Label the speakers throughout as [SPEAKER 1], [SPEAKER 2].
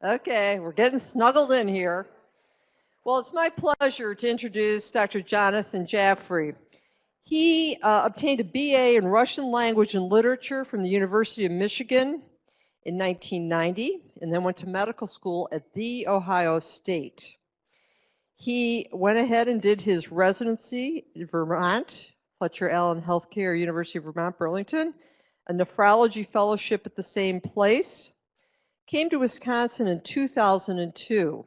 [SPEAKER 1] Okay, we're getting snuggled in here. Well, it's my pleasure to introduce Dr. Jonathan Jaffery. He obtained a BA in Russian language and literature from the University of Michigan in 1990, and then went to medical school at The Ohio State. He went ahead and did his residency in Vermont, Fletcher Allen Healthcare, University of Vermont, Burlington, a nephrology fellowship at the same place. Came to Wisconsin in 2002.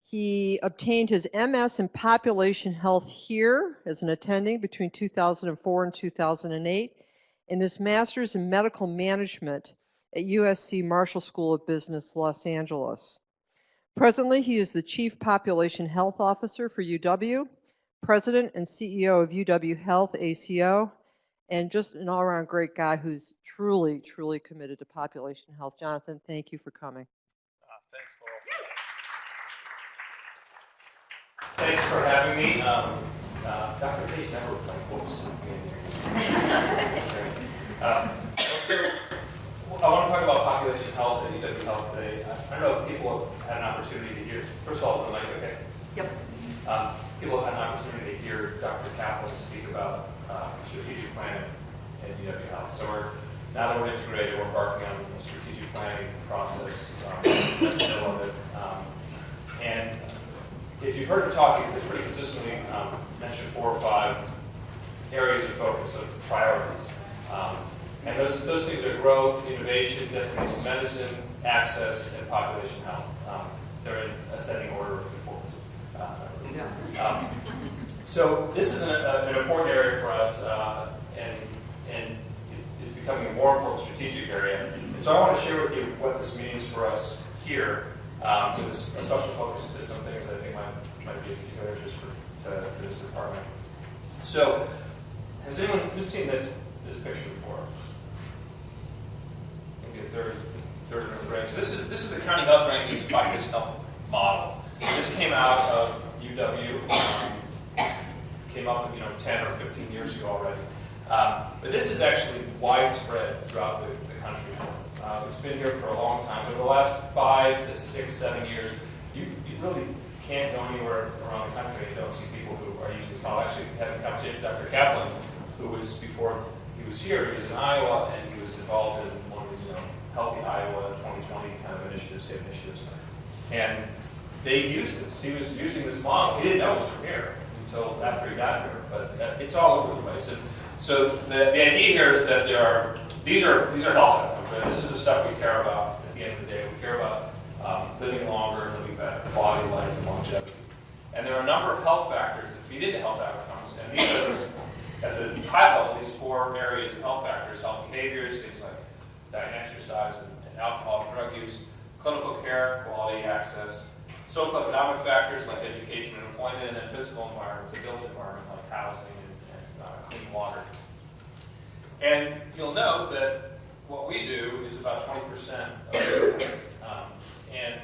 [SPEAKER 1] He obtained his MS in population health here as an attending between 2004 and 2008, and his master's in medical management at USC Marshall School of Business, Los Angeles. Presently, he is the Chief Population Health Officer for UW, President and CEO of UW Health ACO, and just an all-around great guy who's truly, truly committed to population health. Jonathan, thank you for coming.
[SPEAKER 2] Thanks, Laurel. Thanks for having me. Dr. Page never played quotes. So, I want to talk about population health at UW Health today. I don't know if people have had an opportunity to hear. First of all, is the mic okay?
[SPEAKER 1] Yep.
[SPEAKER 2] People have had an opportunity to hear Dr. Kaplan speak about strategic planning at UW Health. So now that we're integrated, we're embarking on a strategic planning process in the middle of it. And if you've heard him talk, he's pretty consistently mentioned 4 or 5 areas of focus, of priorities. And those things are growth, innovation, destination medicine, access, and population health. They're in ascending order of importance. So this is an important area for us, and it's becoming a more important strategic area. And so I want to share with you what this means for us here, with a special focus to some things that I think might be of particular interest to this department. So, has anyone who's seen this picture before? Maybe a third of the brain. So this is the county health rankings population health model. This came out of UW. Came up 10 or 15 years ago already. But this is actually widespread throughout the country. It's been here for a long time. Over the last 5 to 6, 7 years, you really can't go anywhere around the country and don't see people who are using this model. Actually, having a conversation with Dr. Kaplan, who was, before he was here, he was in Iowa, and he was involved in one of these Healthy Iowa 2020 kind of initiatives, state initiatives. And they used this. He was using this model. He didn't know it was from here until after he got here, but it's all over the place. And so the idea here is that these are health outcomes, right? This is the stuff we care about at the end of the day. We care about living longer and living better, quality of life and longevity. And there are a number of health factors that feed into health outcomes, and these are those, at the high level, these 4 areas of health factors: health behaviors, things like diet and exercise and alcohol and drug use, clinical care, quality access, social economic factors like education and employment, and then physical environment, the built environment like housing and clean water. And you'll note that what we do is about 20% of it, and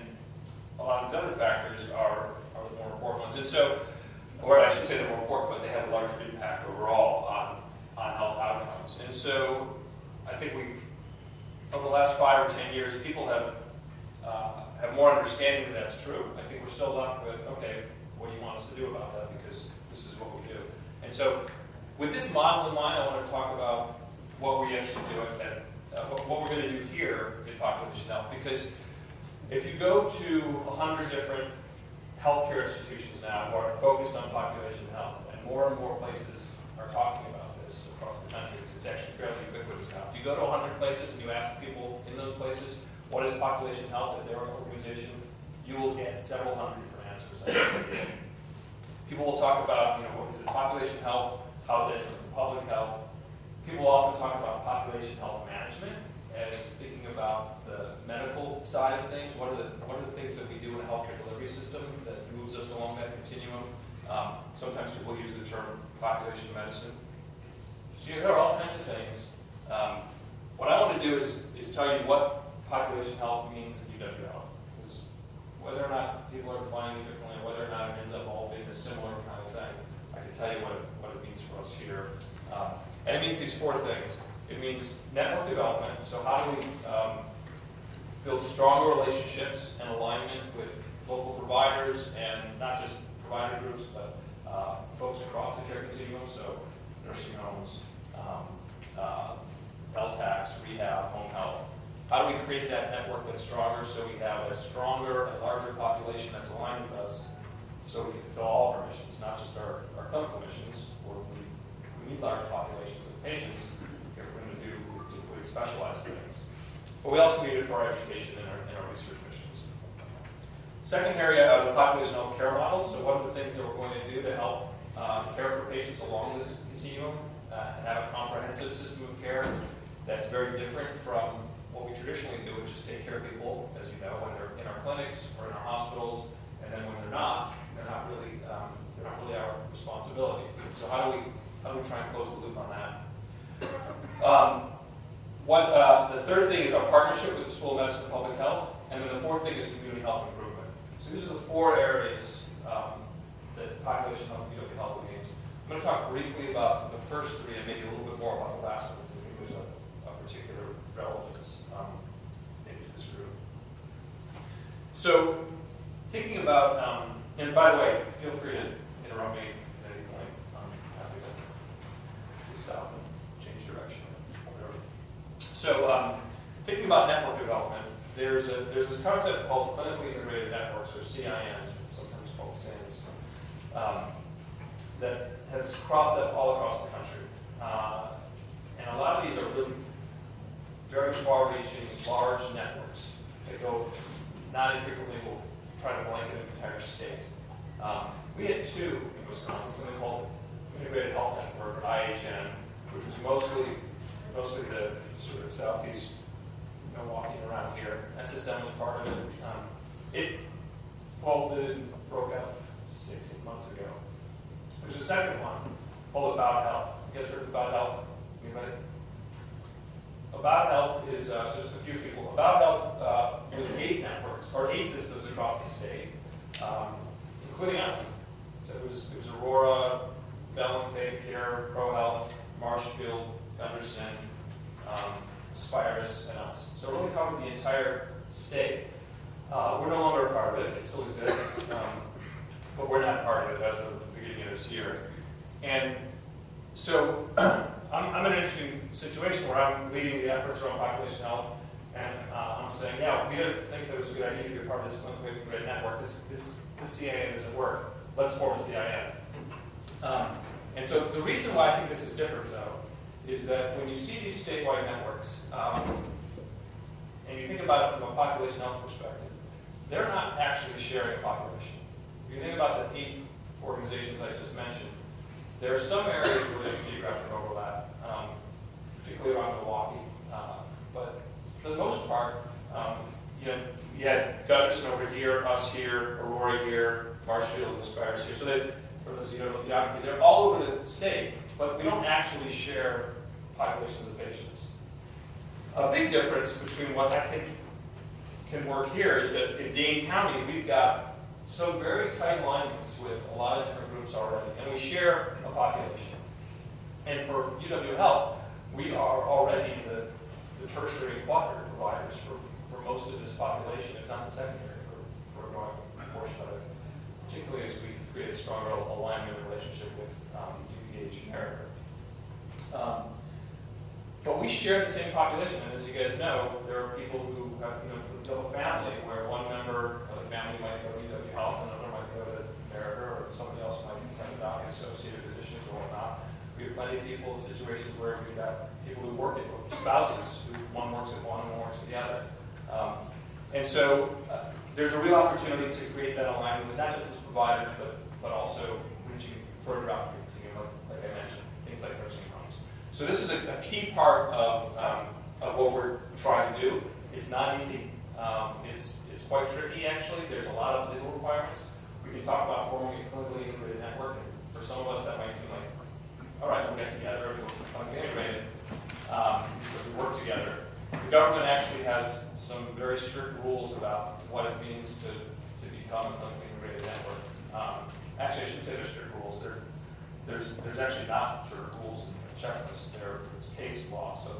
[SPEAKER 2] a lot of these other factors are the more important ones. And so, or I should say they're more important, but they have a larger impact overall on health outcomes. And so, I think over the last 5 or 10 years, people have more understanding that that's true. I think we're still left with, okay, what do you want us to do about that? Because this is what we do. And so, with this model in mind, I want to talk about what we actually do what we're going to do here in population health. Because if you go to 100 different healthcare institutions now who are focused on population health, and more places are talking about this across the country, it's actually fairly ubiquitous now. If you go to 100 places and you ask people in those places, what is population health at their organization, you will get several hundred different answers. People will talk about, what is it, population health, how's it public health. People often talk about population health management as thinking about the medical side of things. What are the things that we do in a healthcare delivery system that moves us along that continuum? Sometimes people use the term population medicine. So you hear all kinds of things. What I want to do is tell you what population health means at UW Health. Because whether or not people are defining it differently, or whether or not it ends up all being a similar kind of thing, I can tell you what it means for us here. And it means these 4 things. It means network development. So how do we build stronger relationships and alignment with local providers, and not just provider groups, but folks across the care continuum, so nursing homes, LTACs, rehab, home health. How do we create that network that's stronger so we have a stronger and larger population that's aligned with us, so we can fulfill all of our missions, not just our clinical missions, where we need large populations of patients if we're going to do particularly specialized things. But we also need it for our education and our research missions. Second area are the population health care models. So what are the things that we're going to do to help care for patients along this continuum, and have a comprehensive system of care that's very different from what we traditionally do, which is take care of people, as you know, when they're in our clinics or in our hospitals, and then when they're not really our responsibility. So how do we try and close the loop on that? The third thing is our partnership with the School of Medicine and Public Health, and then the fourth thing is community health improvement. So these are the four areas that population health and UW health needs. I'm going to talk briefly about the first three and maybe a little bit more about the last one, because I think there's a particular relevance maybe to this group. So thinking about, and by the way, feel free to interrupt me at any point. I'm happy to stop and change direction or whatever. So thinking about network development, there's this concept called clinically integrated networks, or CINs, sometimes called SINs, that has cropped up all across the country. And a lot of these are really very far-reaching, large networks that go, not infrequently, will try to blanket an entire state. We had two in Wisconsin, something called Integrated Health Network, or IHN, which was mostly the sort of southeast Milwaukee around here. SSM was part of it. It folded and broke out 16 months ago. There's a second one called About Health. You guys heard of About Health? Anybody? About Health is, so just a few people. About Health was 8 networks, or 8 systems across the state, including us. So it was Aurora, Bell and Fave Care, Pro Health, Marshfield, Gunderson, Aspirus, and us. So it really covered the entire state. We're no longer a part of it. It still exists, but we're not part of it as of the beginning of this year. And so I'm in an interesting situation where I'm leading the efforts around population health, and I'm saying, yeah, we didn't think that it was a good idea to be a part of this clinically integrated network. This CIN doesn't work. Let's form a CIN. And so the reason why I think this is different, though, is that when you see these statewide networks, and you think about it from a population health perspective, they're not actually sharing a population. If you think about the 8 organizations I just mentioned, there are some areas where there's geographic overlap, particularly around Milwaukee. But for the most part, you had Gunderson over here, us here, Aurora here, Marshfield, and Aspirus here. So for those of you who don't know geography, they're all over the state, but we don't actually share populations of patients. A big difference between what I think can work here is that in Dane County, we've got some very tight alignments with a lot of different groups already, and we share a population. And for UW Health, we are already the tertiary and quaternary providers for most of this population, if not the secondary for a growing portion of it, particularly as we create a stronger alignment and relationship with UPH and America. But we share the same population, and as you guys know, there are people who have a family where one member of the family might go to UW Health, another might go to America, or somebody else might become a doc and associated physicians or whatnot. We have plenty of people in situations where we've got people who work at spouses, who one works at one and one works at the other. And so there's a real opportunity to create that alignment with not just as providers, but also reaching further out the continuum, like I mentioned, things like nursing homes. So this is a key part of what we're trying to do. It's not easy. It's quite tricky, actually. There's a lot of legal requirements. We can talk about forming a clinically integrated network, and for some of us that might seem like, all right, we'll get together, we'll be integrated, because we work together. The government actually has some very strict rules about what it means to become a clinically integrated network. Actually, I shouldn't say there's strict rules. There's actually not strict rules in checklists. It's case law, so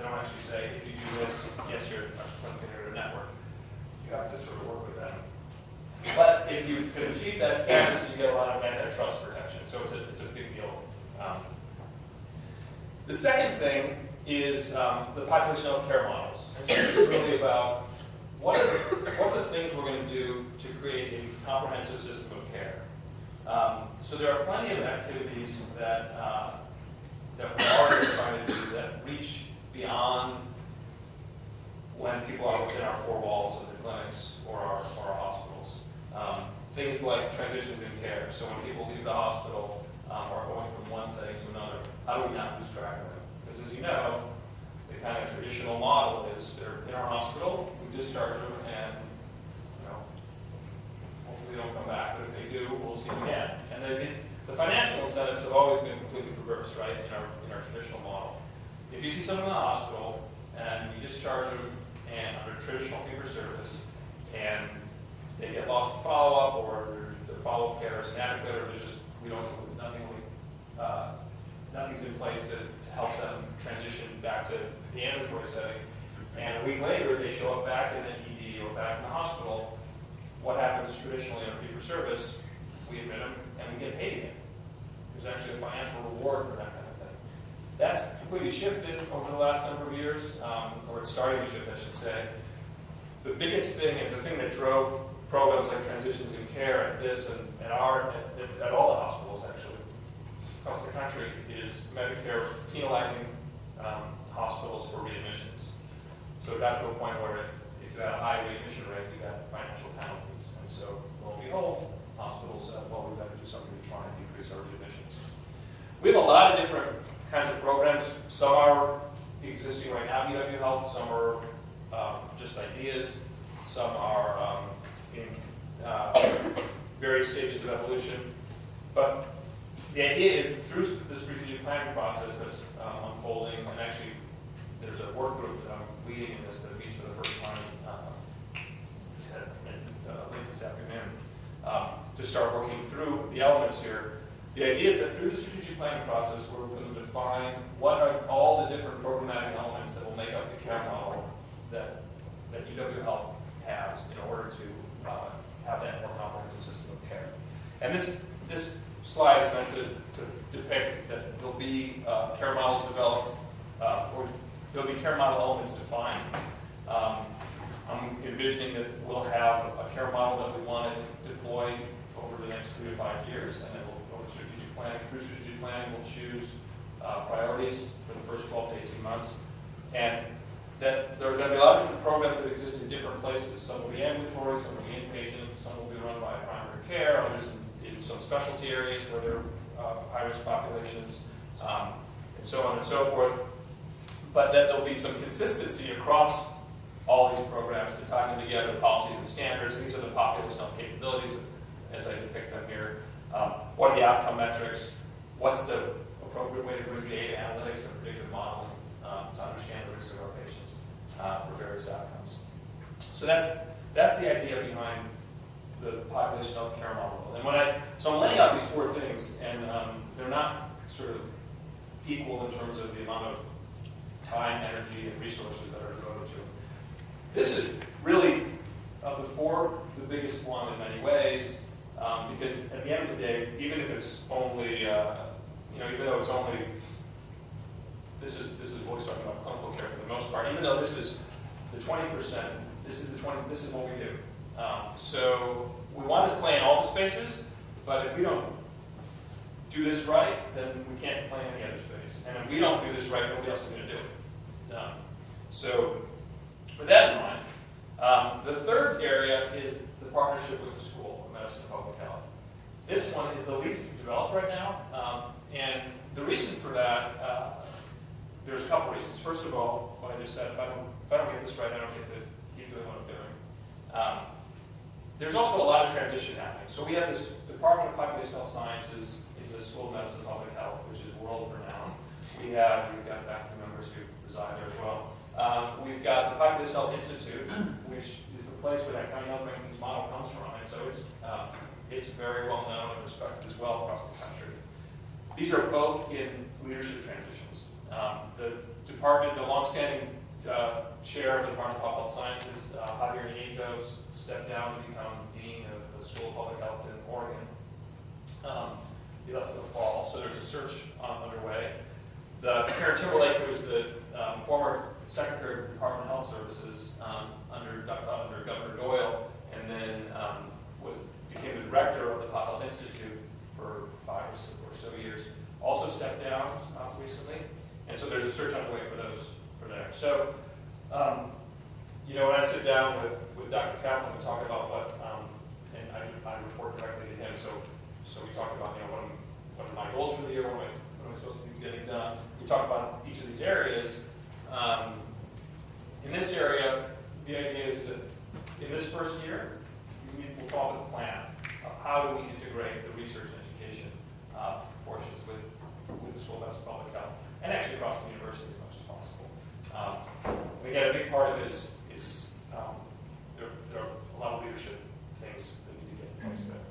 [SPEAKER 2] They don't actually say, if you do this, yes, you're a clinical integrator network. You have to sort of work with them. But if you can achieve that status, you get a lot of antitrust protection. So it's a big deal. The second thing is the population health care models. And so this is really about what are the things we're going to do to create a comprehensive system of care. So there are plenty of activities that we're already trying to do that reach beyond when people are within our four walls of the clinics or our hospitals. Things like transitions in care. So when people leave the hospital or going from one setting to another, how do we not lose track of them? Because as you know, the kind of traditional model is they're in our hospital, we discharge them, and hopefully they don't come back. But if they do, we'll see them again. And the financial incentives have always been completely reversed, right? In our traditional model. If you see someone in the hospital and you discharge them and under traditional fee-for-service, and they get lost to follow-up, or the follow-up care is inadequate, or there's just nothing's in place to help them transition back to the ambulatory setting. And a week later, they show up back in the ED or back in the hospital. What happens traditionally in a fee-for-service? We admit them and we get paid again. There's actually a financial reward for that kind of thing. That's completely shifted over the last number of years, or it's starting to shift, I should say. The biggest thing, and the thing that drove programs like transitions in care at this and at all the hospitals actually across the country, is Medicare penalizing hospitals for readmissions. So it got to a point where if you had a high readmission rate, you got financial penalties. And so, lo and behold, hospitals said, well, we've got to do something to try and decrease our readmissions. We have a lot of different kinds of programs. Some are existing right now at UW Health, some are just ideas, some are in various stages of evolution. But the idea is through the strategic planning process that's unfolding, and actually there's a work group that I'm leading in this that meets for the first time late this afternoon, to start working through the elements here. The idea is that through the strategic planning process, we're going to define what are all the different programmatic elements that will make up the care model that UW Health has in order to have that more comprehensive system of care. And this slide is meant to depict that there'll be care models developed, or there'll be care model elements defined. I'm envisioning that we'll have a care model that we want to deploy over the next 3 to 5 years, and then we'll go to strategic planning. Through strategic planning, we'll choose priorities for the first 12 to 18 months. And that there are going to be a lot of different programs that exist in different places. Some will be ambulatory, some will be inpatient, some will be run by primary care, others in some specialty areas where there are high-risk populations, and so on and so forth. But that there'll be some consistency across all these programs to tie them together, policies and standards. These are the population health capabilities as I depict them here. What are the outcome metrics? What's the appropriate way to bring data analytics and predictive modeling to understand the risk of our patients for various outcomes? So that's the idea behind the population health care model. And so I'm laying out these 4 things, and they're not sort of equal in terms of the amount of time, energy, and resources that are devoted to them. This is really, of the 4, the biggest one in many ways, because at the end of the day, even if it's only, even though it's only, this is what we're talking about clinical care for the most part, even though this is the 20%, this is what we do. So we want to play in all the spaces, but if we don't do this right, then we can't play in any other space. And if we don't do this right, nobody else is going to do it. So with that in mind, the third area is the partnership with the School of Medicine and Public Health. This one is the least developed right now, and the reason for that, there's a couple reasons. First of all, what I just said, if I don't get this right, I don't get to keep doing what I'm doing. There's also a lot of transition happening. So we have this Department of Population Health Sciences in the School of Medicine and Public Health, which is world renowned. We've got faculty members who reside there as well. We've got the Population Health Institute, which is the place where that county health rankings model comes from, and so it's very well known and respected as well across the country. These are both in leadership transitions. The department, the longstanding chair of the Department of Public Health Sciences, Javier Nieto, stepped down to become dean of the School of Public Health in Oregon. He left in the fall, so there's a search underway. Karen Timberlake, who was the former Secretary of the Department of Health Services under Governor Doyle, and then became the director of the Public Health Institute for 5 or so years, also stepped down recently. And so there's a search underway for there. So, when I sit down with Dr. Kaplan and talk about what, and I report directly to him, so we talk about, what are my goals for the year, what am I supposed to be getting done. We talk about each of these areas. In this area, the idea is that in this first year, we'll come up with a plan of how do we integrate the research and education portions with the School of Madison Public Health, and actually across the university as much as possible. And again, a big part of it is there are a lot of leadership things that need to get in place there.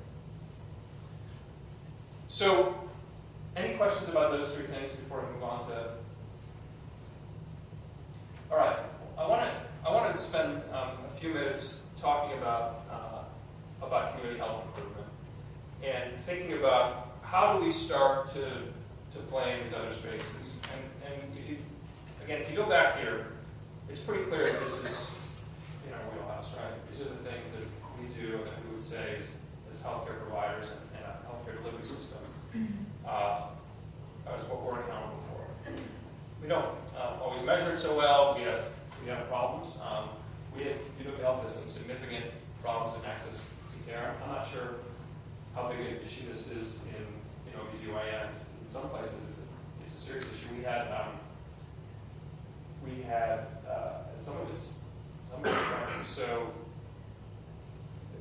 [SPEAKER 2] So, any questions about those 3 things before I move on to? All right, I want to spend a few minutes talking about community health improvement and thinking about how do we start to play in these other spaces. And if you go back here, it's pretty clear that this is in our wheelhouse, right? These are the things that we do and that we would say as healthcare providers and a healthcare delivery system. That's what we're accountable for. We don't always measure it so well. We have problems. We at UW Health has some significant problems in access to care. I'm not sure how big an issue this is in OB-GYN. In some places, it's a serious issue. We had some of it's growing. So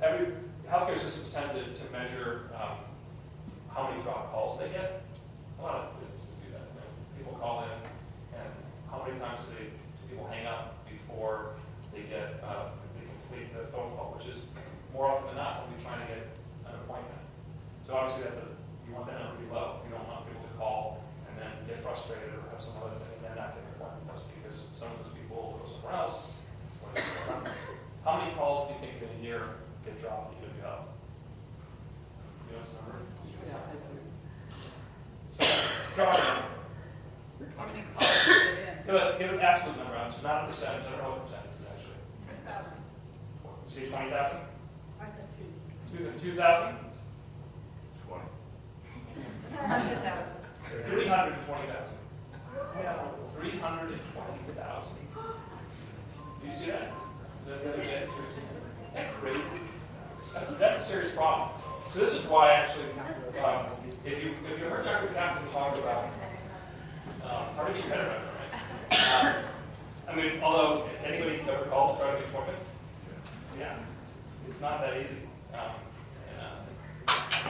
[SPEAKER 2] every healthcare systems tend to measure how many drop calls they get. A lot of businesses do that. People call in, and how many times do people hang up before they complete the phone call, which is more often than not somebody trying to get an appointment. So obviously you want that number to be low. You don't want people to call and then get frustrated or have some other thing and then not get an appointment with us because some of those people will go somewhere else. How many calls do you think in a year get dropped at UW Health? Do you know this number?
[SPEAKER 1] Yeah, I do.
[SPEAKER 2] So, draw a number.
[SPEAKER 3] How many calls do you get in?
[SPEAKER 2] Give an absolute number on it, so not a percentage. I don't know what the percentage is actually.
[SPEAKER 3] 10,000.
[SPEAKER 2] You say 20,000?
[SPEAKER 3] I said 2.
[SPEAKER 2] 2,000?
[SPEAKER 4] 20.
[SPEAKER 3] 100,000.
[SPEAKER 2] 320,000. 320,000. Do you see that? Isn't that crazy? That's a serious problem. So this is why actually, if you heard Dr. Kaplan talk about how to get better at it, right? Although anybody ever called to try to get an appointment? Yeah, it's not that easy.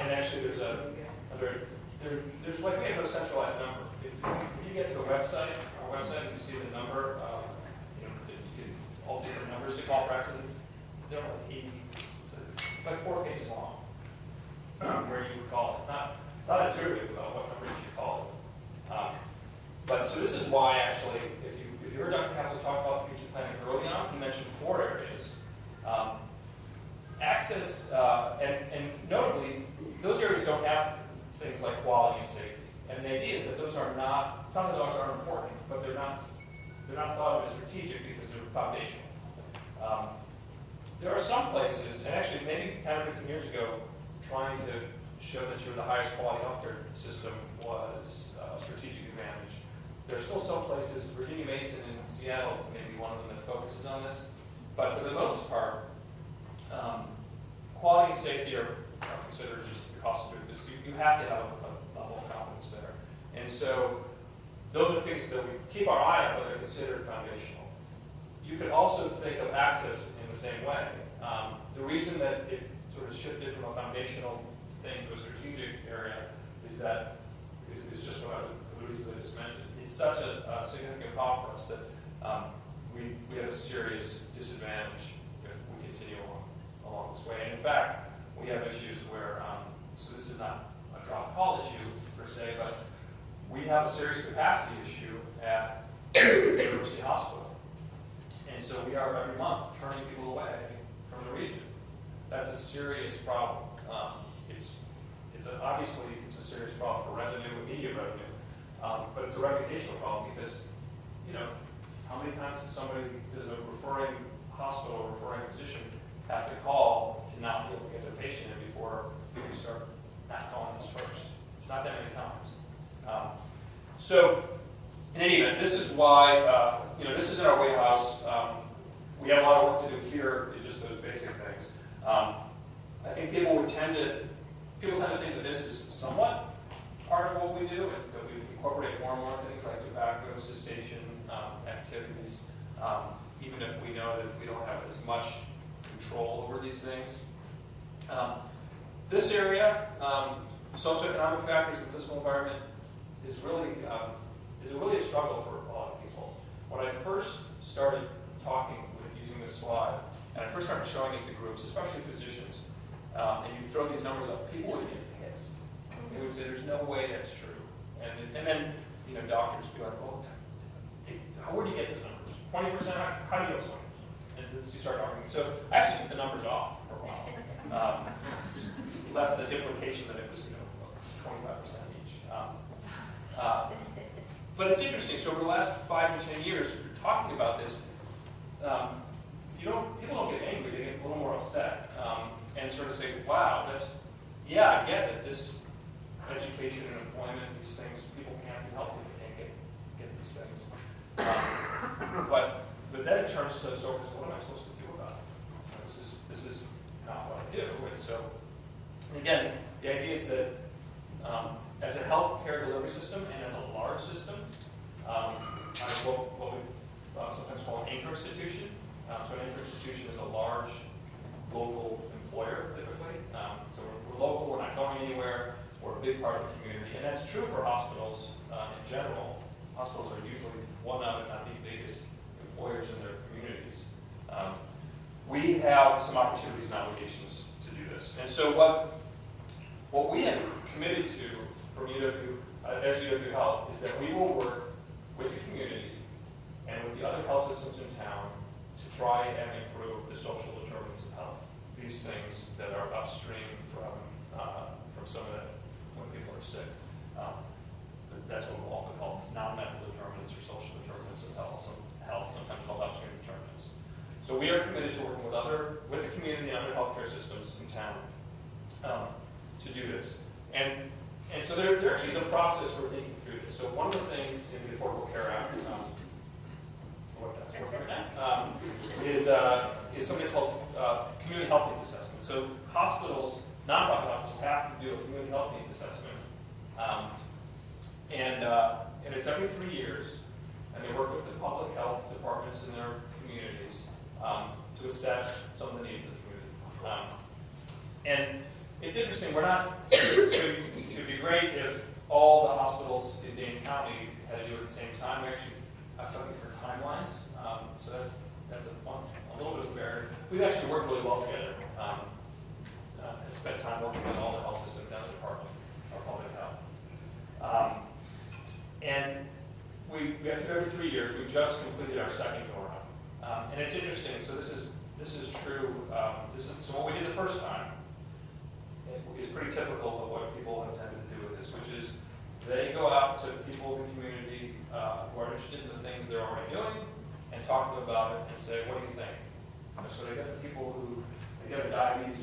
[SPEAKER 2] And actually, we have no centralized number. If you get to the website, our website, you see the number. All different numbers to call practices. They're like 80. It's like 4 pages long. Where you would call it. It's not intuitive about what number you should call it. But so this is why actually, if you heard Dr. Kaplan talk about strategic planning early on, he mentioned 4 areas. Access, and notably, those areas don't have things like quality and safety. And the idea is that those are not, some of those are important, but they're not thought of as strategic because they're foundational. There are some places, and actually maybe 10 or 15 years ago, trying to show that you're the highest quality healthcare system was a strategic advantage. There are still some places, Virginia Mason in Seattle may be one of them that focuses on this, but for the most part, quality and safety are considered just the cost of doing business. You have to have a level of competence there. And so those are things that we keep our eye on, but they're considered foundational. You could also think of access in the same way. The reason that it sort of shifted from a foundational thing to a strategic area is that, is just for the reasons I just mentioned. It's such a significant problem for us that we have a serious disadvantage if we continue along this way. And in fact, we have issues where, so this is not a drop call issue per se, but we have a serious capacity issue at the University Hospital. And so we are every month turning people away from the region. That's a serious problem. Obviously it's a serious problem for revenue, immediate revenue, but it's a reputational problem because, you know, how many times does a referring hospital, referring physician have to call to not be able to get their patient in before we start not calling us first? It's not that many times. So, in any event, this is why, this is in our wheelhouse. We have a lot of work to do here in just those basic things. I think people tend to think that this is somewhat part of what we do, and that we incorporate more and more things like tobacco cessation activities, even if we know that we don't have as much control over these things. This area, socioeconomic factors and physical environment, is really a struggle for a lot of people. When I first started talking with using this slide, and I first started showing it to groups, especially physicians, and you throw these numbers up, people would get pissed. They would say, "There's no way that's true," and then doctors would be like, "Well, where do you get those numbers? 20%? How do you get 20%?" And you start arguing. So I actually took the numbers off for a while. Just left the implication that it was 25% each. But it's interesting. So over the last 5 to 10 years, we're talking about this. People don't get angry; they get a little more upset and sort of say, "Wow, I get that this education and employment, these things, people can't be helped if they can't get these things." But then it turns to, so what am I supposed to do about it? This is not what I do. And so, again, the idea is that as a healthcare delivery system and as a large system, what we sometimes call an anchor institution. So an anchor institution is a large local employer, typically. So we're local, we're not going anywhere, we're a big part of the community. And that's true for hospitals in general. Hospitals are usually one of, if not the biggest, employers in their communities. We have some opportunities and obligations to do this. And so what we have committed to from as UW Health is that we will work with the community and with the other health systems in town to try and improve the social determinants of health. These things that are upstream from some of the, when people are sick. That's what we'll often call non-medical determinants or social determinants of health, sometimes called upstream determinants. So we are committed to working with the community and other healthcare systems in town to do this. And so there actually is a process for thinking through this. So one of the things in the Affordable Care Act, what that's working right now, is something called community health needs assessment. So hospitals, nonprofit hospitals, have to do a community health needs assessment. And it's every 3 years, and they work with the public health departments in their communities to assess some of the needs of the community. And it's interesting, we're not, so it would be great if all the hospitals in Dane County had to do it at the same time. We actually have something for timelines, so that's a little bit of a barrier. We've actually worked really well together and spent time working with all the health systems and the Department of Public Health. And we have to do every 3 years. We just completed our second go-around. And it's interesting, so this is true, so what we did the first time is pretty typical of what people intended to do with this, which is they go out to people in the community who are interested in the things they're already doing and talk to them about it and say, "What do you think?" So they get the people who have diabetes,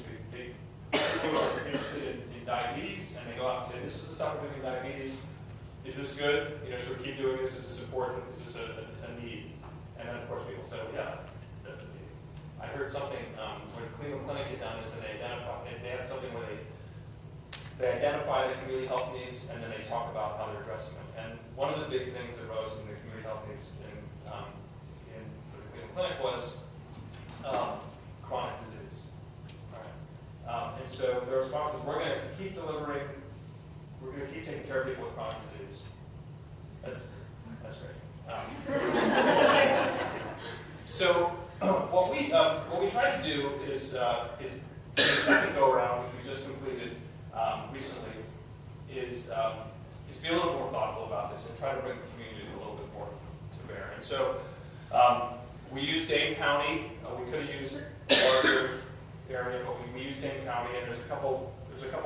[SPEAKER 2] people are interested in diabetes, and they go out and say, "This is the stuff we're doing in diabetes. Is this good? Should we keep doing this? Is this important? Is this a need?" And then of course people say, "Well, yeah, that's a need." I heard something where the Cleveland Clinic had done this, and they had something where they identify the community health needs, and then they talk about how they're addressing them. And one of the big things that rose in the community health needs for the Cleveland Clinic was chronic disease. All right. And so the response is, we're going to keep delivering, we're going to keep taking care of people with chronic disease. That's great. So what we try to do is the second go around, which we just completed recently, is is be a little more thoughtful about this and try to bring the community a little bit more to bear. And so we used Dane County. We could have used a larger area, but we used Dane County, and there's a couple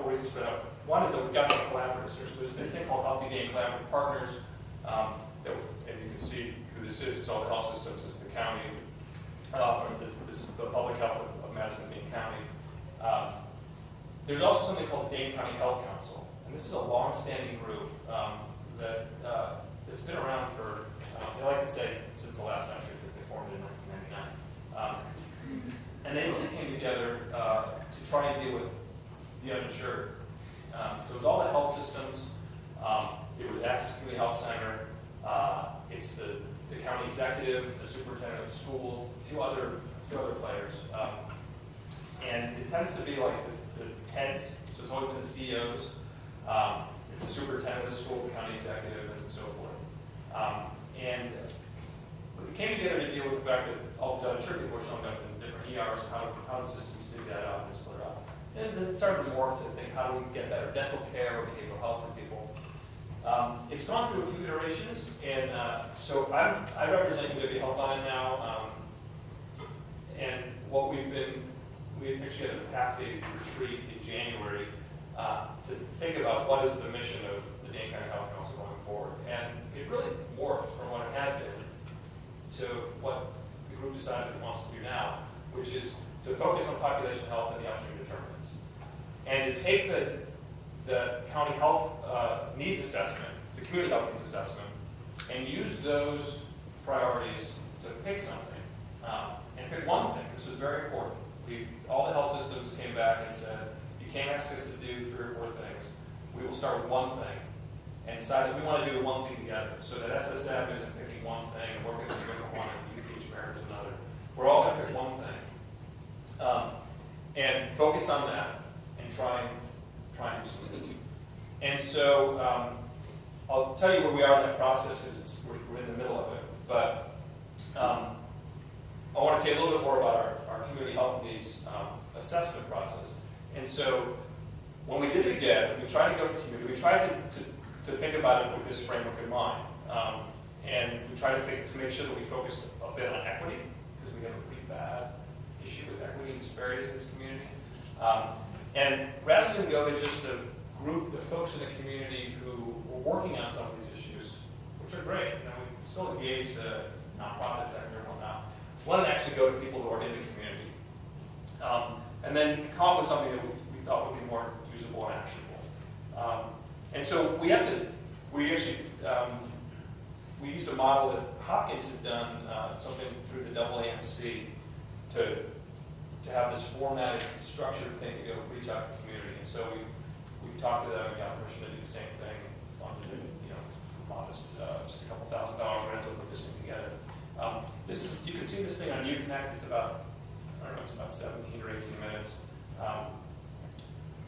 [SPEAKER 2] reasons for that. One is that we've got some collaborators. There's this thing called Healthy Dane Collaborative Partners, and you can see who this is. It's all the health systems. It's the county, this is the public health of Madison and Dane County. There's also something called the Dane County Health Council, and this is a long-standing group that's been around for, I like to say, since the last century, because they formed in 1999. And they really came together to try and deal with the uninsured. So it was all the health systems, it was Access Community Health Center, it's the county executive, the superintendent of schools, a few other players. And it tends to be like the heads, so it's always been the CEOs, it's the superintendent of the school, the county executive, and so forth. And we came together to deal with the fact that all these uninsured people were showing up in different ERs, how the systems do that out and split up. And it started to morph to think, how do we get better dental care or behavioral health for people? It's gone through a few iterations, and so I represent UW Healthline now, and what we actually had a half-day retreat in January to think about what is the mission of the Dane County Health Council going forward. And it really morphed from what it had been to what the group decided it wants to do now, which is to focus on population health and the upstream determinants. And to take the county health needs assessment, the community health needs assessment, and use those priorities to pick something. And pick one thing. This was very important. All the health systems came back and said, you can't ask us to do 3 or 4 things. We will start with one thing and decide that we want to do the one thing together, so that SSM isn't picking one thing and we're going to pick one and UPH marriage another. We're all going to pick one thing and focus on that and try and do something. And so I'll tell you where we are in that process because we're in the middle of it. But I want to tell you a little bit more about our community health needs assessment process. And so when we did it again, we tried to go to the community. We tried to think about it with this framework in mind. And we tried to make sure that we focused a bit on equity, because we have a pretty bad issue with equity and disparities in this community. And rather than go to just the group, the folks in the community who were working on some of these issues, which are great, we still engage the nonprofit sector and whatnot, wanted to actually go to people who are in the community. And then come up with something that we thought would be more usable and actionable. And so we have this, we used a model that Hopkins had done something through the AAMC to have this formatted, structured thing to go reach out to the community. And so we talked to them and got permission to do the same thing, funded it, modest, just a couple $1,000, we're able to put this thing together. You can see this thing on UConnect. It's about, I don't know, it's about 17 or 18 minutes.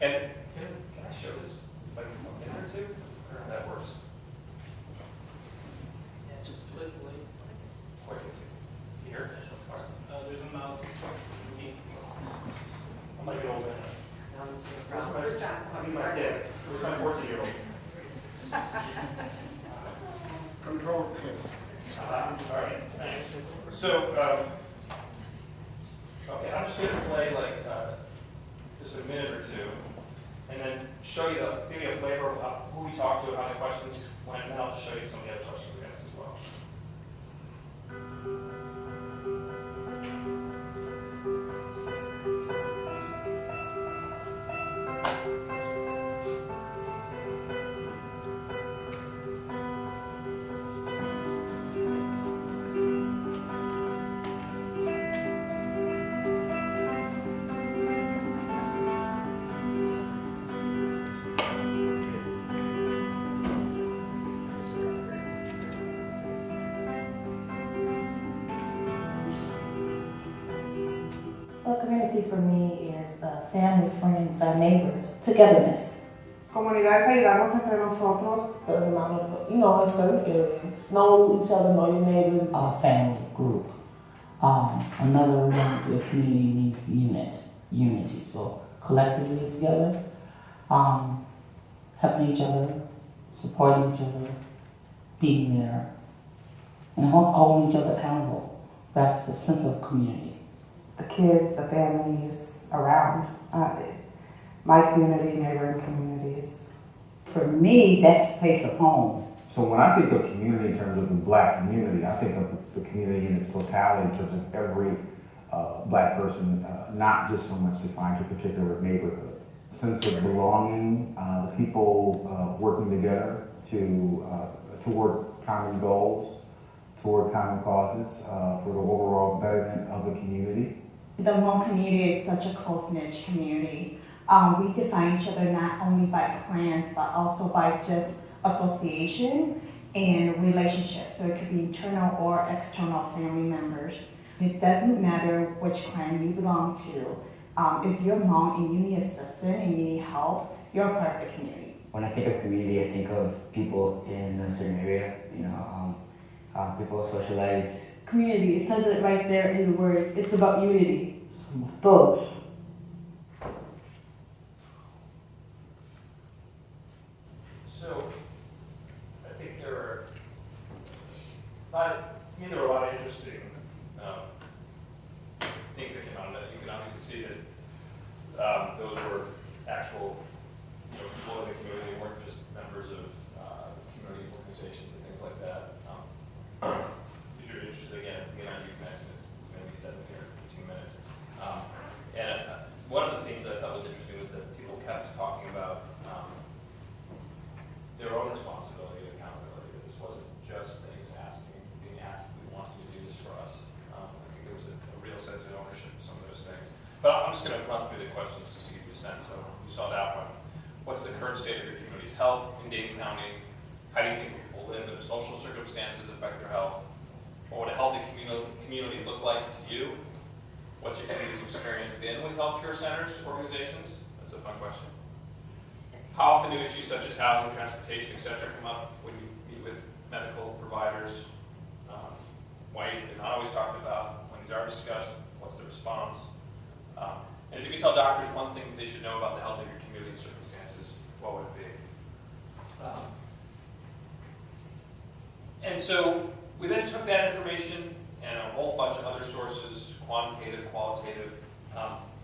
[SPEAKER 2] And can I show this? If I can come in there too, or how that works?
[SPEAKER 5] Yeah, just quickly.
[SPEAKER 2] Quick. Here.
[SPEAKER 5] There's a mouse.
[SPEAKER 2] I might get old man.
[SPEAKER 3] Where's John?
[SPEAKER 2] I mean, my kid. Where's my 14-year-old?
[SPEAKER 4] Control K.
[SPEAKER 2] All right, thanks. So, okay, I'm just going to play like just a minute or two, and then show you, give you a flavor of who we talked to, how the questions went, and then I'll just show you some of the other questions we asked as well.
[SPEAKER 6] Well, community for me is family, friends, our neighbors, togetherness.
[SPEAKER 7] Comunidad es ayudarnos entre nosotros.
[SPEAKER 6] You know, a certain area, know each other, know your neighbors. Our family group. Another one, the community needs unity. So collectively together, helping each other, supporting each other, being there, and holding each other accountable. That's the sense of community.
[SPEAKER 7] The kids, the families around my community, neighboring communities.
[SPEAKER 6] For me, that's the place of home.
[SPEAKER 8] So when I think of community in terms of the Black community, I think of the community in its totality in terms of every Black person, not just so much defined to a particular neighborhood. Sense of belonging, the people working together toward common goals, toward common causes, for the overall betterment of the community.
[SPEAKER 9] The Hmong community is such a close-knit community. We define each other not only by clans, but also by just association and relationships. So it could be internal or external family members. It doesn't matter which clan you belong to. If you're Hmong and you need assistance and you need help, you're a part of the community.
[SPEAKER 10] When I think of community, I think of people in a certain area, people socialize.
[SPEAKER 11] Community, it says it right there in the word. It's about unity.
[SPEAKER 6] Thugs.
[SPEAKER 2] So, I think there are, to me there were a lot of interesting things that came out of that. You can obviously see that those were actual people in the community, weren't just members of community organizations and things like that. If you're interested, again on UW-Madison, it's maybe 17 or 15 minutes. One of the things that I thought was interesting was that people kept talking about their own responsibility and accountability. This wasn't just things being asked, we want you to do this for us. I think there was a real sense of ownership of some of those things. But I'm just going to run through the questions just to give you a sense. So you saw that one. What's the current state of your community's health in Dane County? How do you think people live and social circumstances affect their health? What would a healthy community look like to you? What's your community's experience been with healthcare centers, organizations? That's a fun question. How often do issues such as housing, transportation, etc. come up when you meet with medical providers? Why they're not always talked about? When these are discussed, what's the response? And if you could tell doctors one thing they should know about the health of your community and circumstances, what would it be? And so we then took that information and a whole bunch of other sources, quantitative, qualitative,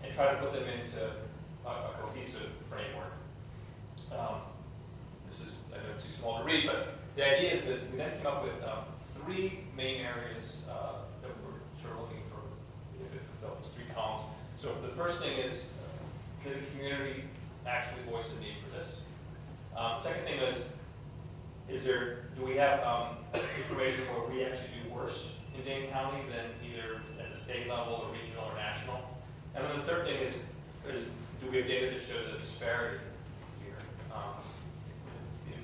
[SPEAKER 2] and tried to put them into a cohesive framework. This is, I know, too small to read, but the idea is that we then came up with 3 main areas that we're sort of looking for if it fulfilled these 3 columns. So the first thing is, did the community actually voice a need for this? Second thing is do we have information where we actually do worse in Dane County than either at the state level or regional or national? And then the third thing is do we have data that shows a disparity here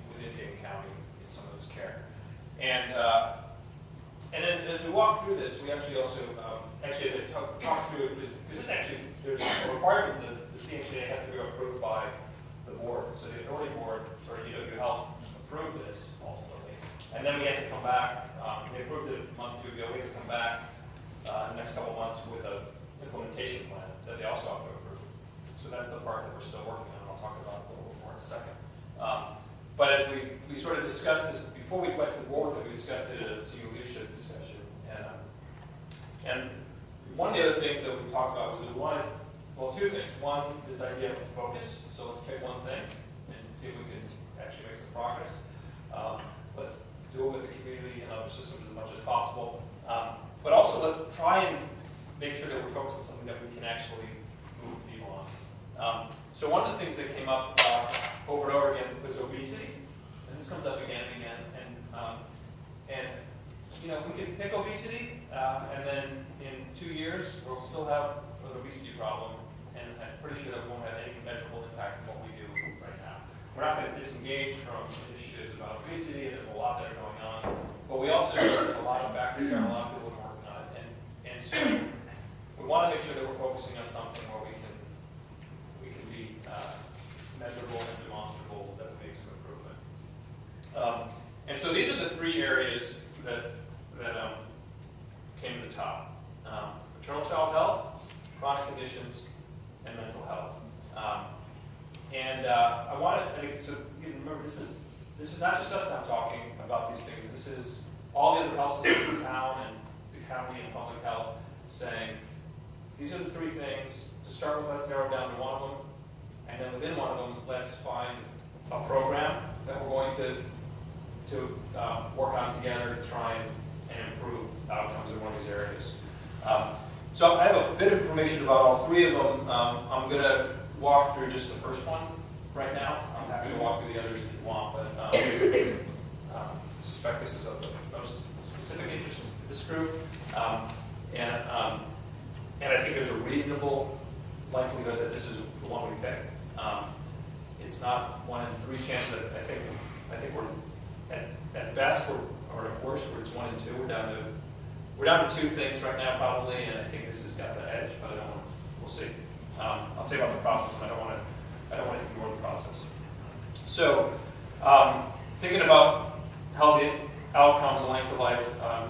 [SPEAKER 2] within Dane County in some of this care? And then as we walk through this, we actually also, as I talk through it, because this actually, there's a requirement that the CHA has to be approved by the board. So the authority board for UW Health approved this ultimately. And then we have to come back, they approved it a month or 2 ago, we have to come back in the next couple of months with an implementation plan that they also have to approve. So that's the part that we're still working on, and I'll talk about it a little bit more in a second. But as we sort of discussed this, before we went to the board with it, we discussed it as a senior leadership discussion. And one of the other things that we talked about was that we wanted, well, 2 things. One, this idea of focus. So let's pick one thing and see if we can actually make some progress. Let's do it with the community and other systems as much as possible. But also let's try and make sure that we're focused on something that we can actually move people on. So one of the things that came up over and over again was obesity. And this comes up again and again. And we can pick obesity, and then in 2 years, we'll still have an obesity problem, and I'm pretty sure that we won't have any measurable impact from what we do right now. We're not going to disengage from initiatives about obesity, and there's a lot that are going on, but we also know there's a lot of factors there, and a lot of people are working on it, and so we want to make sure that we're focusing on something where we can be measurable and demonstrable that we make some improvement. And so these are the 3 areas that came to the top. Maternal child health, chronic conditions, and mental health. I wanted, so you can remember, this is this is not just us now talking about these things. This is all the other health systems in town and the county and public health saying, these are the three things. To start with, let's narrow down to one of them. And then within one of them, let's find a program that we're going to work on together to try and improve outcomes in one of these areas. So I have a bit of information about all three of them. I'm going to walk through just the first one right now. I'm happy to walk through the others if you want, but I suspect this is of the most specific interest to this group. And I think there's a reasonable likelihood that this is the one we pick. It's not 1 in 3 chance that I think we're at best or at worst it's 1 in 2. We're down to 2 things right now probably, and I think this has got the edge, but we'll see. I'll tell you about the process, and I don't want to ignore the process. So, thinking about healthy outcomes and length of life, I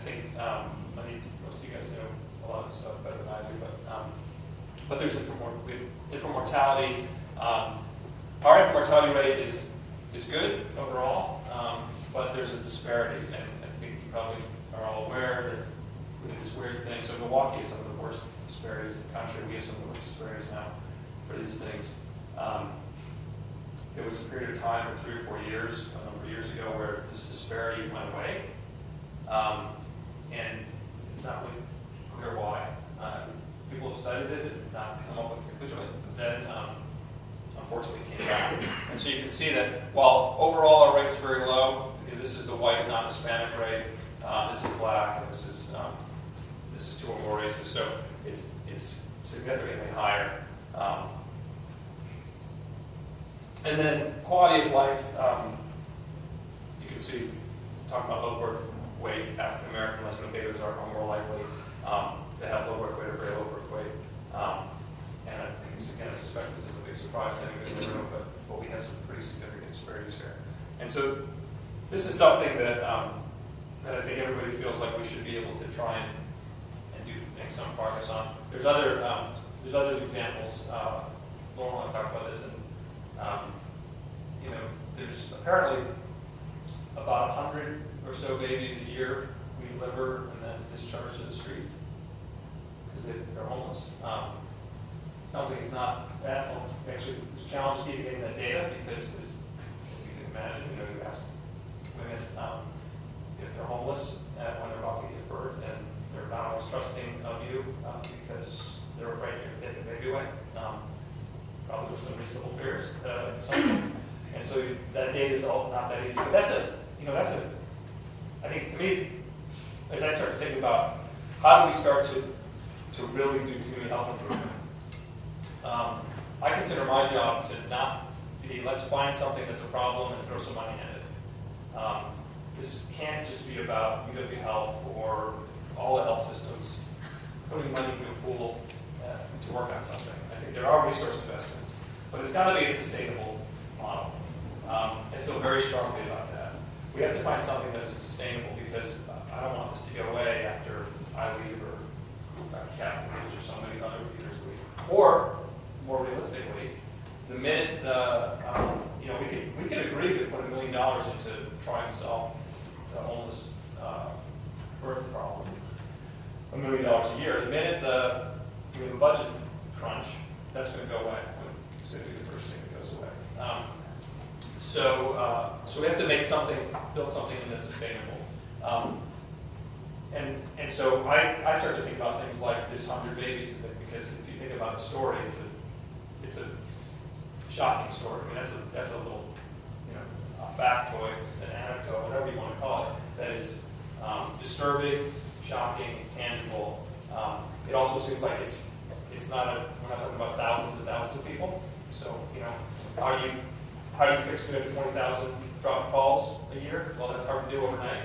[SPEAKER 2] think most of you guys know a lot of this stuff better than I do, but there's infant mortality. Our infant mortality rate is good overall, but there's a disparity, and I think you probably are all aware that we have this weird thing. So Milwaukee has some of the worst disparities in the country. We have some of the worst disparities now for these things. There was a period of time, for 3 or 4 years, a number of years ago, where this disparity went away, and it's not really clear why. People have studied it and not come up with a conclusion, but then unfortunately it came back. And so you can see that while overall our rate's very low, this is the white non-Hispanic rate, this is black, and this is 2 or more races, so it's significantly higher. And then quality of life, you can see, talking about low birth weight, African American Latino babies are more likely to have low birth weight or very low birth weight. And I suspect this is a big surprise to anybody in the room, but we have some pretty significant disparities here. And so this is something that I think everybody feels like we should be able to try and make some progress on. There's other examples. Lauren will talk about this, and there's apparently about 100 or so babies a year we deliver and then discharge to the street because they're homeless. Sounds like it's not that. Actually, there's challenges to getting that data because, as you can imagine, you ask women if they're homeless when they're about to give birth, and they're not always trusting of you because they're afraid you're going to take the baby away. Probably with some reasonable fears for some of them. And so that data is all not that easy. But I think to me, as I start to think about how do we start to really do community health improvement, I consider my job to not be, let's find something that's a problem and throw some money in it. This can't just be about UW Health or all the health systems putting money into a pool to work on something. I think there are resource investments, but it's got to be a sustainable model. I feel very strongly about that. We have to find something that is sustainable because I don't want this to go away after I leave or Kathy leaves or so many other leaders leave. Or, more realistically, the minute we could agree to put $1 million into trying to solve the homeless birth problem. $1 million a year. The minute we have a budget crunch, that's going to go away. It's going to be the first thing that goes away. So we have to build something that's sustainable. And so I start to think about things like this 100 babies thing, because if you think about the story, it's a shocking story. I mean, that's a little, a factoid, an anecdote, whatever you want to call it, that is disturbing, shocking, tangible. It also seems like we're not talking about thousands and thousands of people. So, how do you fix 320,000 drop calls a year? Well, that's hard to do overnight,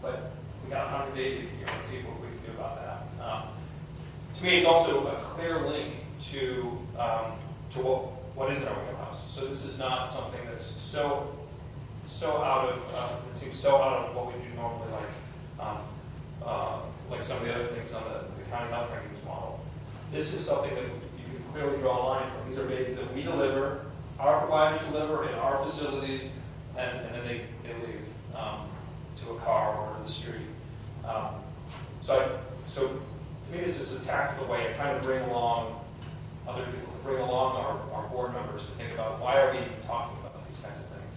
[SPEAKER 2] but we got 100 babies a year. Let's see what we can do about that. To me, it's also a clear link to what is in our wheelhouse. So this is not something that's so out of it seems so out of what we do normally, like some of the other things on the county health rankings model. This is something that you can clearly draw a line from. These are babies that we deliver, our providers deliver in our facilities and then they leave to a car or to the street. So to me, this is a tactical way of trying to bring along other people, to bring along our board members to think about why are we even talking about these kinds of things.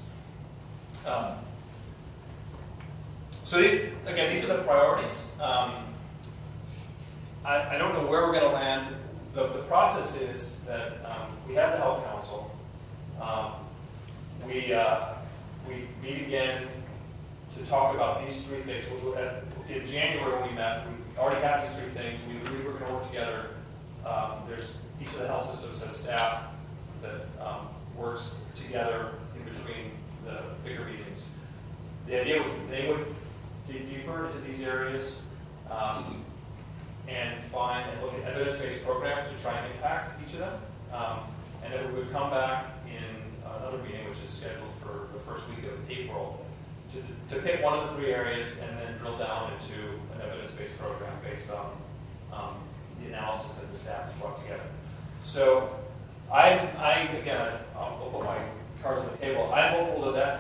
[SPEAKER 2] So again, these are the priorities. I don't know where we're going to land. The process is that we have the Health Council. We meet again to talk about these three things. In January when we met, we already had these three things. We were going to work together. Each of the health systems has staff that works together in between the bigger meetings. The idea was that they would dig deeper into these areas and find and look at evidence-based programs to try and impact each of them. And then we would come back in another meeting, which is scheduled for the first week of April, to pick one of the three areas and then drill down into an evidence-based program based on the analysis that the staff has brought together. So I'll put my cards on the table. I'm hopeful that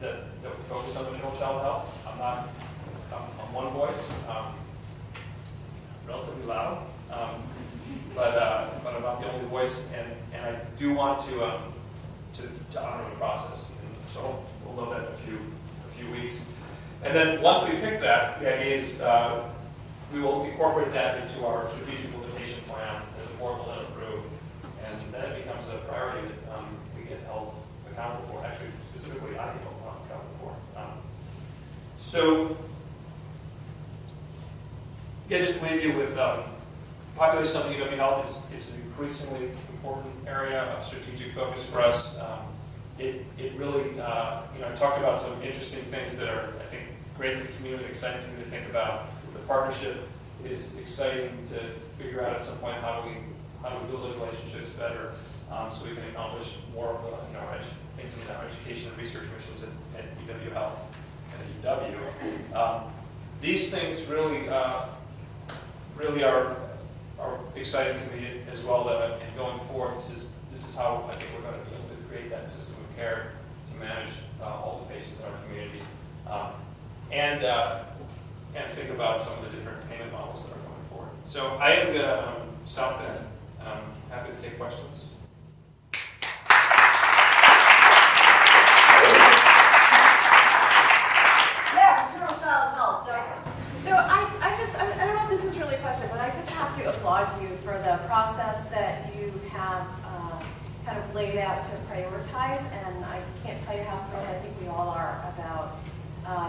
[SPEAKER 2] that we focus on maternal child health. I'm one voice, relatively loud, but I'm not the only voice, and I do want to honor the process. And so we'll know that in a few weeks. And then once we pick that, the idea is we will incorporate that into our strategic implementation plan that the board will then approve, and then it becomes a priority that we get held accountable for. Actually, specifically, I get held accountable for. So, yeah, just to leave you with population of UW Health. It's an increasingly important area of strategic focus for us. It really, I talked about some interesting things that are, I think, great for the community, exciting for me to think about. The partnership is exciting to figure out at some point how do we build those relationships better, so we can accomplish more of things in our education and research missions at UW Health and at UW. These things really are exciting to me as well. And going forward, this is how I think we're going to be able to create that system of care to manage all the patients in our community, and think about some of the different payment models that are going forward. So I am going to stop there. I'm happy to take questions.
[SPEAKER 3] Yeah, maternal child health, Jaffery.
[SPEAKER 12] So I don't know if this is really a question, but I just have to applaud you for the process that you have kind of laid out to prioritize, and I can't tell you how thrilled I think we all are about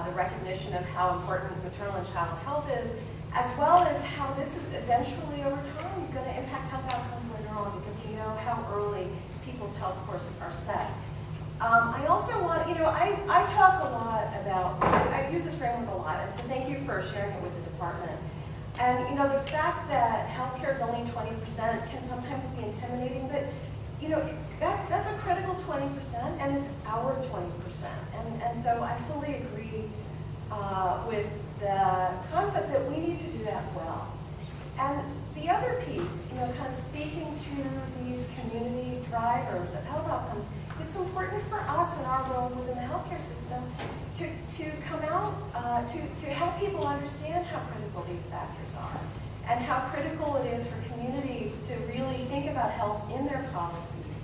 [SPEAKER 12] the recognition of how important maternal and child health is, as well as how this is eventually over time going to impact health outcomes later on, because we know how early people's health courses are set. I also want, I talk a lot about, I use this framework a lot, and so thank you for sharing it with the department. And the fact that healthcare is only 20% can sometimes be intimidating, but that's a critical 20%, and it's our 20%. And so I fully agree with the concept that we need to do that well. And the other piece, kind of speaking to these community drivers of health outcomes, it's important for us in our role within the healthcare system to come out, to help people understand how critical these factors are, and how critical it is for communities to really think about health in their policies,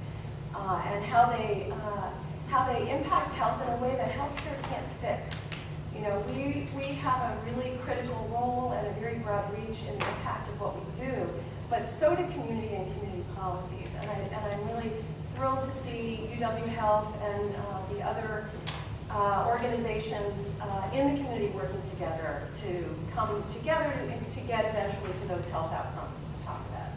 [SPEAKER 12] and how they impact health in a way that healthcare can't fix. We have a really critical role and a very broad reach in the impact of what we do, but so do community and community policies. And I'm really thrilled to see UW Health and the other organizations in the community working together to come together to get eventually to those health outcomes at the top of that.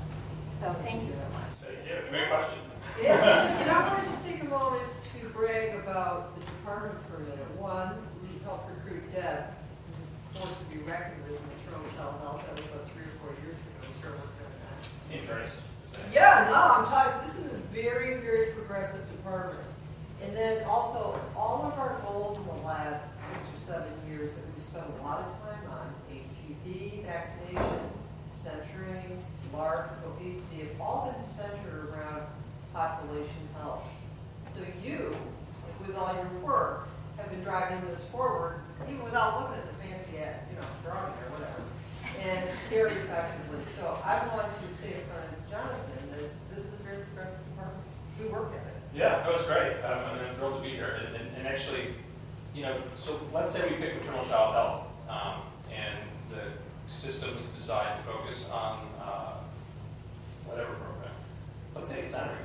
[SPEAKER 12] So thank you so much.
[SPEAKER 2] Thank you. Great question.
[SPEAKER 3] Yeah, and I want to just take a moment to brag about the department for a minute. One, we helped recruit Deb, who's a force to be reckoned with in maternal child health. That was about 3 or 4 years ago. We started working on that.
[SPEAKER 2] Interns.
[SPEAKER 3] Yeah, no, I'm talking, this is a very, very progressive department. And then also, all of our goals in the last 6 or 7 years that we've spent a lot of time on, HPV, vaccination, centering, LARC, obesity, have all been centered around population health. So you, this forward, even without looking at the fancy, drawing or whatever, and very effectively. So I want to say in front of Jonathan that this is a very progressive department. We work at it.
[SPEAKER 2] Yeah, that was great. I'm thrilled to be here. And actually, so let's say we pick maternal child health, and the systems decide to focus on whatever program. Let's say it's Senator.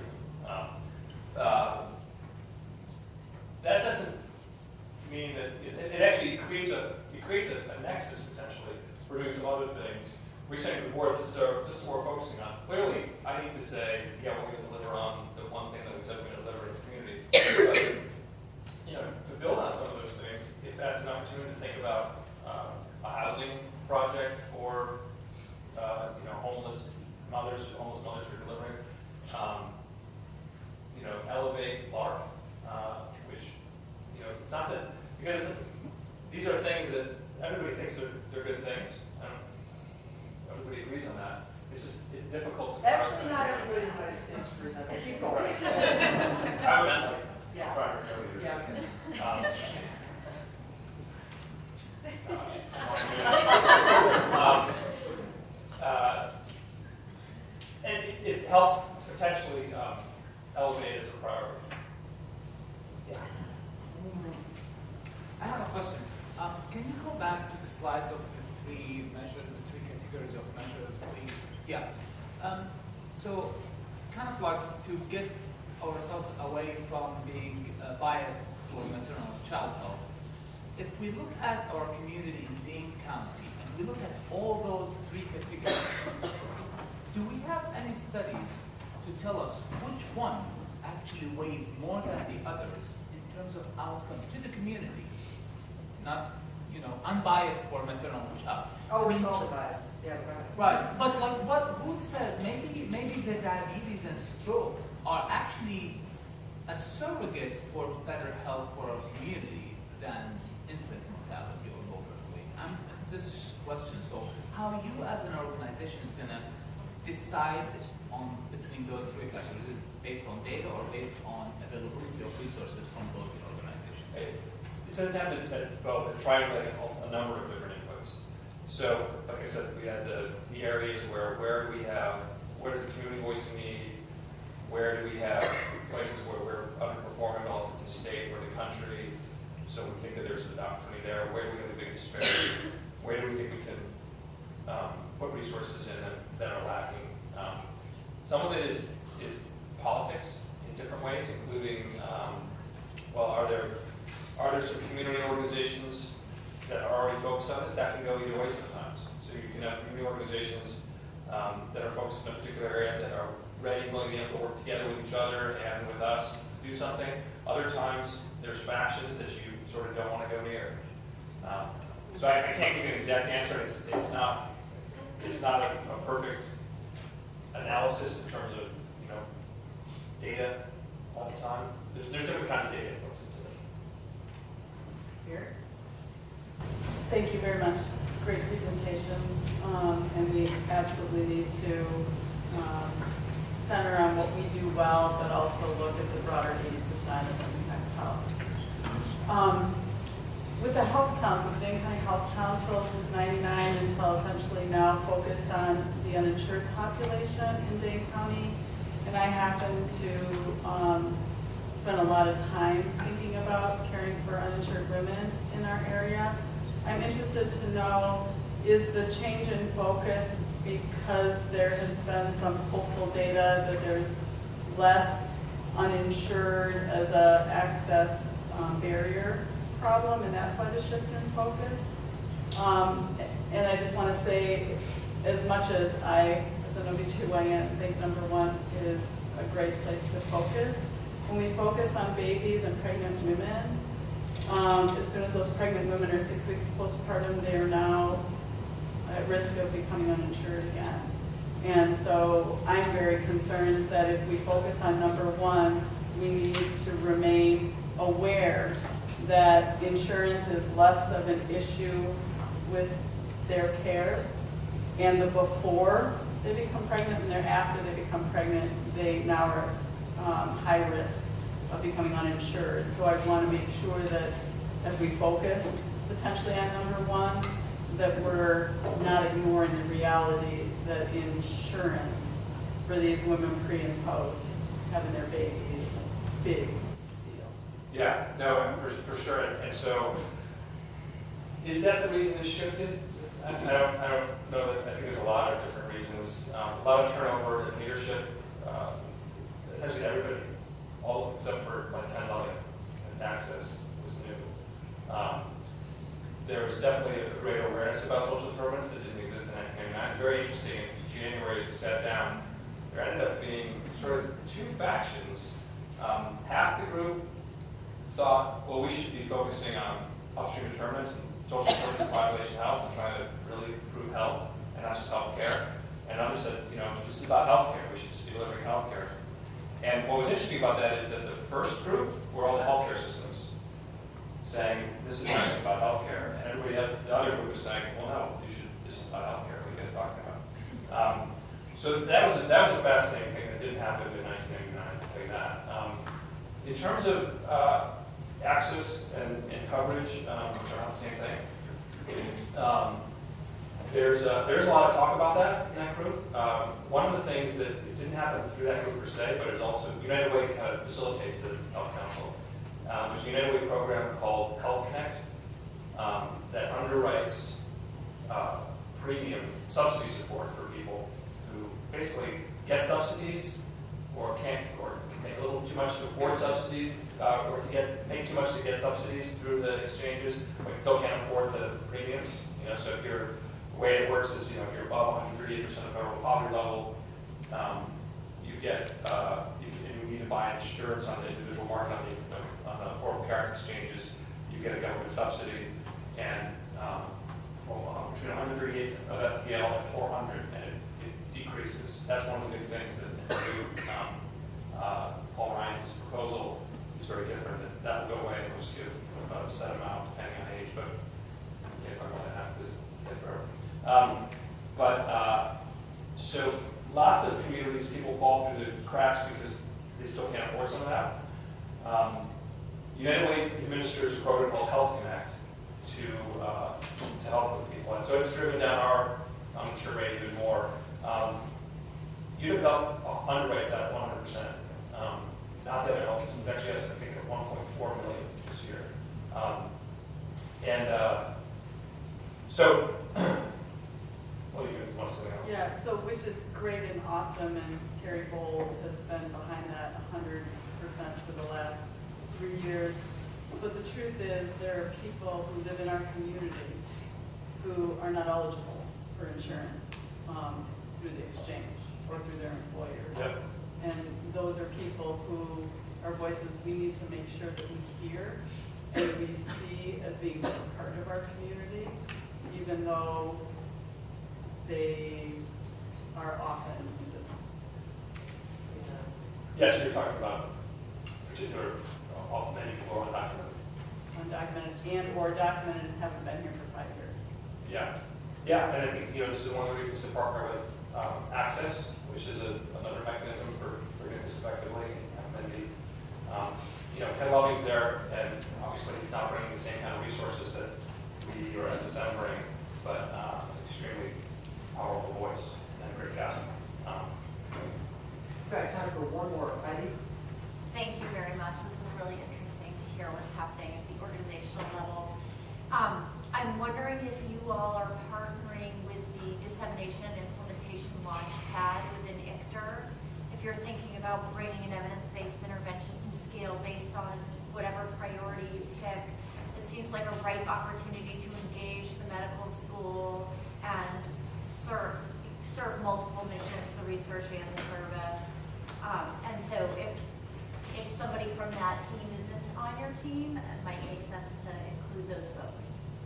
[SPEAKER 2] That doesn't mean that it actually creates a nexus potentially. We're doing some other things. We're saying to the board, this is what we're focusing on. Clearly, I need to say, yeah, we're going to deliver on the one thing that we said we're going to deliver in the community. But, to build on some of those things, if that's an opportunity to think about a housing project for homeless mothers who are delivering, elevate LARC, which it's not that, because these are things that everybody thinks they're good things. Everybody agrees on that. It's difficult to
[SPEAKER 3] Actually, not everybody in the United States agrees on that. Keep going.
[SPEAKER 2] I meant like
[SPEAKER 3] Yeah.
[SPEAKER 2] primary failures.
[SPEAKER 3] Yeah, okay.
[SPEAKER 2] And it helps potentially elevate as a priority. Yeah.
[SPEAKER 5] I have a question. Can you go back to the slides of the three categories of measures, please? Yeah. So, kind of like to get ourselves away from being biased toward maternal child health. If we look at our community in Dane County and we look at all those three categories, do we have any studies to tell us which one actually weighs more than the others in terms of outcome to the community? Not, unbiased for maternal child.
[SPEAKER 3] Oh, we're so biased. Yeah, go ahead.
[SPEAKER 5] Right, but like who says maybe the diabetes and stroke are actually a surrogate for better health for our community than infant mortality or lower weight? This question, so how you as an organization is going to decide on between those three factors? Is it based on data or based on availability of resources from those organizations?
[SPEAKER 2] It's an attempt at both, at triangulating a number of different inputs. So, like I said, we had the areas where does the community voice a need? Where do we have places where we're underperforming relative to the state or the country? So we think that there's an opportunity there. Where do we have a big disparity? Where do we think we can put resources in that are lacking? Some of it is politics in different ways, including, are there some community organizations that are already focused on this? That can go either way sometimes. So you can have community organizations that are focused in a particular area that are ready and willing to work together with each other and with us to do something. Other times, there's factions that you sort of don't want to go near. So I can't give you an exact answer. It's not a perfect analysis in terms of data all the time. There's different kinds of data inputs into it.
[SPEAKER 3] Here.
[SPEAKER 11] Thank you very much. It's a great presentation, and we absolutely need to center on what we do well, but also look at the broader 80% of impacts health. With the Health Council, the Dane County Health Council since '99 until essentially now focused on the uninsured population in Dane County, and I happen to spend a lot of time thinking about caring for uninsured women in our area. I'm interested to know, is the change in focus because there has been some hopeful data that there's less uninsured as a access barrier problem, and that's why the shift in focus? And I just want to say, as much as I, as an OB-GYN, think number one is a great place to focus, when we focus on babies and pregnant women, as soon as those pregnant women are 6 weeks postpartum, they are now at risk of becoming uninsured again. And so I'm very concerned that if we focus on number one, we need to remain aware that insurance is less of an issue with their care, and the before they become pregnant and thereafter they become pregnant, they now are high risk of becoming uninsured. So I want to make sure that as we focus potentially on number one, that we're not ignoring the reality that insurance for these women pre and post having their baby is a big deal.
[SPEAKER 2] Yeah, no, for sure. And so, is that the reason it's shifted? I don't know. I think there's a lot of different reasons. A lot of turnover in leadership. Essentially everybody, all except for like 10 11 access was new. There was definitely a greater awareness about social determinants that didn't exist in 1999. Very interesting. In January, as we sat down, there ended up being sort of two factions. Half the group thought, well, we should be focusing on upstream determinants and social determinants of population health and trying to really improve health and not just health care. And others said, this is about health care. We should just be delivering health care. And what was interesting about that is that the first group were all the healthcare systems saying, this is not just about healthcare. And everybody, the other group was saying, well, no, this is about healthcare. What are you guys talking about? So that was a fascinating thing that didn't happen in 1999, I'll tell you that. In terms of access and coverage, which are not the same thing, there's a lot of talk about that in that group. One of the things that it didn't happen through that group per se, but it's also United Way kind of facilitates the Health Council. There's a United Way program called Health Connect that underwrites premium subsidy support for people who basically get subsidies or can make a little too much to afford subsidies or make too much to get subsidies through the exchanges, but still can't afford the premiums. So if the way it works is, if you're above 138% of federal poverty level, you need to buy insurance on the individual market on the affordable care exchanges. You get a government subsidy, and between 138 of FPL and 400, and it decreases. That's one of the big things that the new Paul Ryan's proposal is very different. That will go away. We'll just give a set amount depending on age, but we can't talk about that because it's forever. So lots of communities, people fall through the cracks because they still can't afford some of that. United Way administers a program called Health Connect to help with people, and so it's driven down our uninsured rate even more. UW underwrites that at 100%. Not the other health systems, actually estimating at 1.4 million this year. So, what do you want to say?
[SPEAKER 11] Yeah, so which is great and awesome, and Terry Bowles has been behind that 100% for the last 3 years. But the truth is, there are people who live in our community who are not eligible for insurance through the exchange or through their employers.
[SPEAKER 2] Yep.
[SPEAKER 11] And those are people who are voices we need to make sure that we hear and we see as being part of our community, even though they are often invisible.
[SPEAKER 2] Yes, you're talking about particular many people are undocumented.
[SPEAKER 11] Undocumented and or documented and haven't been here for 5 years.
[SPEAKER 2] Yeah, and I think this is one of the reasons to partner with Access, which is another mechanism for doing this effectively. And Ken Loving's there, and obviously he's not bringing the same kind of resources that we or SSM bring, but extremely powerful voice and a great guy.
[SPEAKER 3] We've got time for one more. Heidi?
[SPEAKER 13] Thank you very much. This is really interesting to hear what's happening at the organizational level. I'm wondering if you all are partnering with the dissemination and implementation launchpad within ICTR, if you're thinking about bringing an evidence-based intervention to scale based on whatever priority you pick. It seems like a ripe opportunity to engage the medical school and serve multiple missions, the research and the service. And so if somebody from that team isn't on your team, it might make sense to include those folks.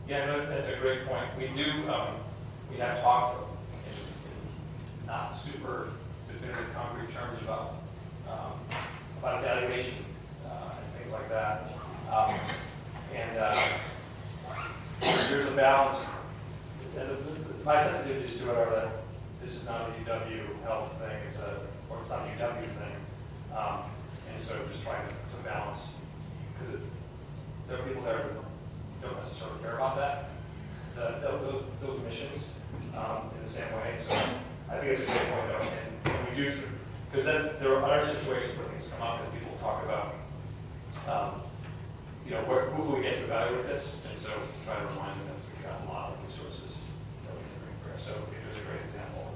[SPEAKER 2] Yeah, no, that's a great point. We we have talked in not super definitive concrete terms about evaluation and things like that. There's a balance. My sensitivity is to it are that this is not a UW health thing, or it's not a UW thing. And so just trying to balance, because there are people there with don't necessarily care about that, those missions in the same way. So I think it's a great point, though, and we do, because then there are other situations where things come up and people talk about, who can we get to evaluate this, and so try to remind them that we've got a lot of resources that we can bring for. So it was a great example.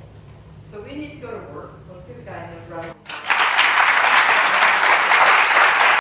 [SPEAKER 3] So we need to go to work. Let's give the guy a round of